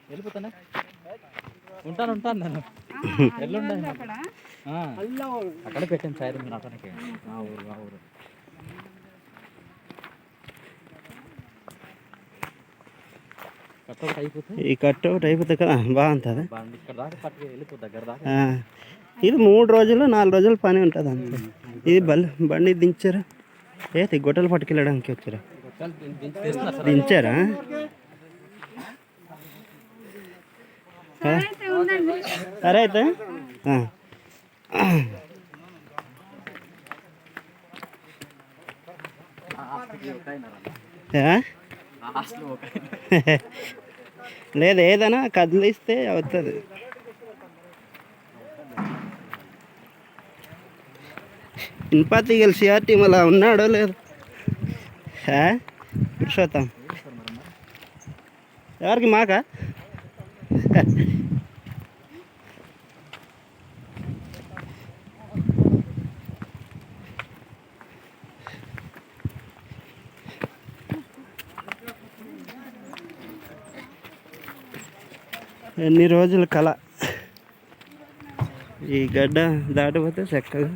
వెళ్ళిపోతానే ఉంటాను నేను ఎల్లుండి అక్కడ పెట్టాను సార్ మీరు అతనికి ఊరు ఈ కట్ అవుట్ అయిపోతుంది కదా బాగుంటుంది. ఇక్కడ దాకా పట్టుకు వెళ్ళిపోతుంది దగ్గర దాకా. ఇది 3 రోజులు 4 రోజులు పని ఉంటుంది అంతే. ఇది బండి దించారా? గొట్టలు పట్టుకెళ్ళడానికి వచ్చారా? దించారా? సరే అయితే లేదు ఏదైనా కదిలిస్తే అవుతుంది. ఇన్పాతి గెలిచి టీం అలా ఉన్నాడో లేదు పురుషోత్తం ఎవరికి మాకా? ఎన్ని రోజుల కళ ఈ గడ్డ దాటిపోతే చక్కగా